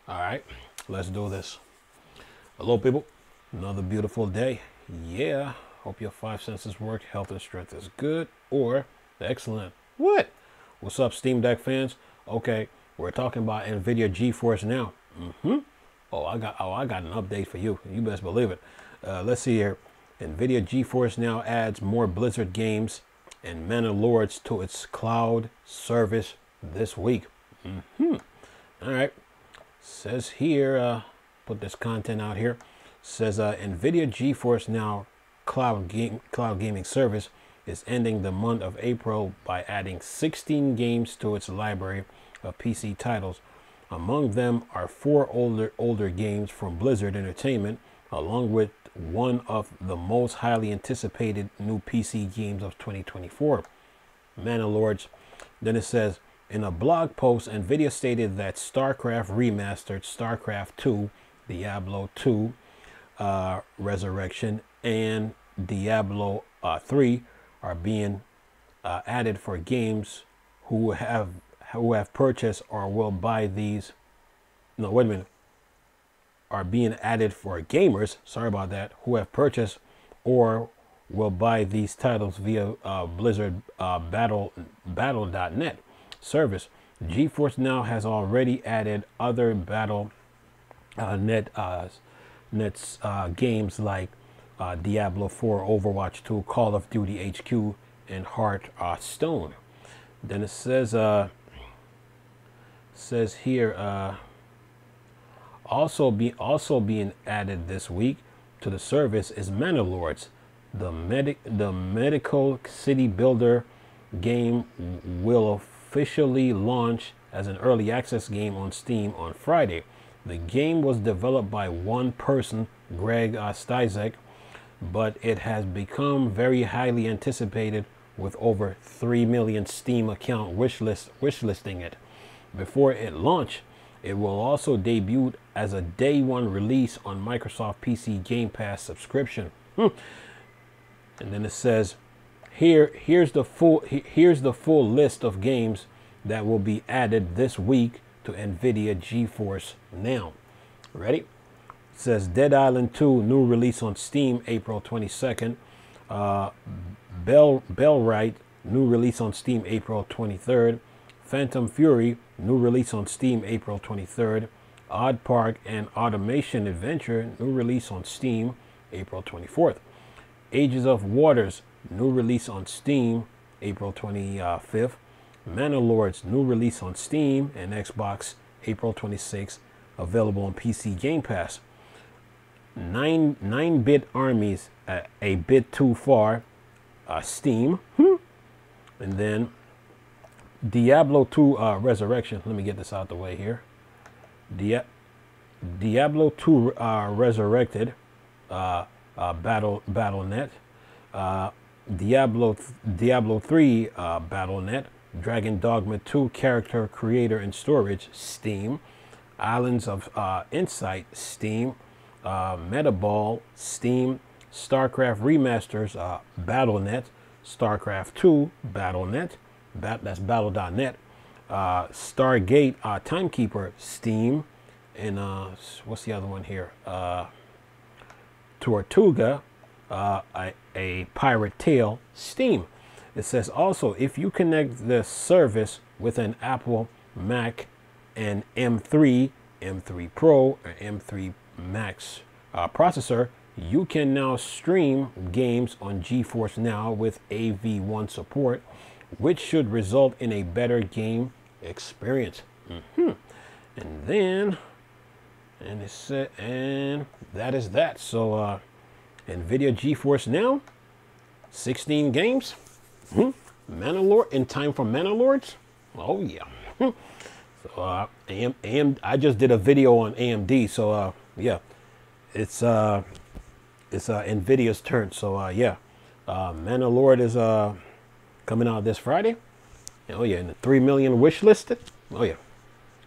All right, let's do this. Hello, people. Another beautiful day. Yeah, hope your five senses work. Health and strength is good or excellent. What? What's up, Steam Deck fans? Okay, we're talking about Nvidia Geforce now. Oh, I got an update for you. You best believe it. Let's see here. Nvidia Geforce now adds more Blizzard games and Manor Lords to its cloud service this week. All right. Says here, put this content out here. Says Nvidia Geforce Now cloud gaming service is ending the month of April by adding 16 games to its library of PC titles. Among them are 4 older games from Blizzard Entertainment, along with one of the most highly anticipated new PC games of 2024, Manor Lords. Then it says, in a blog post, Nvidia stated that StarCraft Remastered, StarCraft 2, Diablo 2, Resurrection, and Diablo 3 are being added for games who have purchased or will buy these. No, wait a minute. Are being added for gamers. Sorry about that. Who have purchased or will buy these titles via Blizzard Battle.net service. Geforce Now has already added other Battle.net games like Diablo 4, Overwatch 2, Call of Duty HQ, and Hearthstone. Then it says here also being added this week to the service is Manor Lords. The medical city builder game will officially launch as an early access game on Steam on Friday. The game was developed by one person, Greg Stizek, but it has become very highly anticipated with over 3 million Steam account wishlisting it. Before it launched, it will also debut as a day one release on Microsoft PC Game Pass subscription. And then it says, here's the full list of games that will be added this week to Nvidia Geforce Now. Ready? It says Dead Island 2 new release on Steam April 22nd. Bellwright new release on Steam April 23rd. Phantom Fury new release on Steam April 23rd. Odd Park and Automation Adventure new release on Steam April 24th. Ages of Waters new release on Steam April 25th. Manor Lords new release on Steam and Xbox April 26th, available on PC Game Pass. 9-bit armies a bit too far, Steam. And then Diablo 2 Resurrection. Let me get this out the way here. Diablo 2 Resurrected, Battle.net. Diablo 3 Battle.net. Dragon Dogma 2 character creator and storage, Steam. Islands of Insight, Steam. Metaball, Steam. StarCraft Remasters, Battle.net. StarCraft 2, Battle.net. That's Battle.net. Stargate Timekeeper, Steam. And what's the other one here? Tortuga, a Pirate Tale, Steam. It says also, if you connect the service with an Apple Mac and M3 Pro or M3 Max processor, you can now stream games on Geforce Now with AV1 support, which should result in a better game experience. And then, and that is that. So Nvidia Geforce Now, 16 games. Manor Lord in time for Manor Lords. Oh yeah. So I just did a video on AMD. So yeah, it's Nvidia's turn. So yeah, Manor Lord is coming out this Friday. Oh yeah, and the 3 million wish listed. Oh yeah.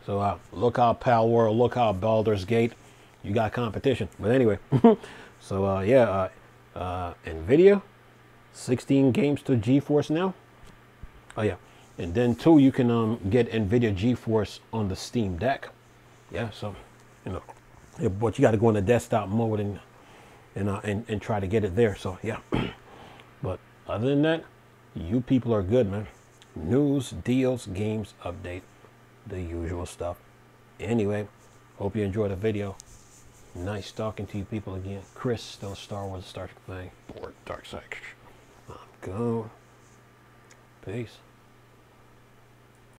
So look out, Pal World. Look out, Baldur's Gate. You got competition. But anyway, so yeah, Nvidia. 16 games to Geforce Now. Oh yeah, and then too, you can get Nvidia Geforce on the Steam Deck. Yeah, so you know, yeah, but you got to go into desktop mode and try to get it there. So yeah, but other than that, you people are good, man. News, deals, games, update, the usual stuff. Anyway, hope you enjoyed the video. Nice talking to you people again. Chris, still Star Wars, Star Trek thing. Bored, dark side. I'm gone. Peace.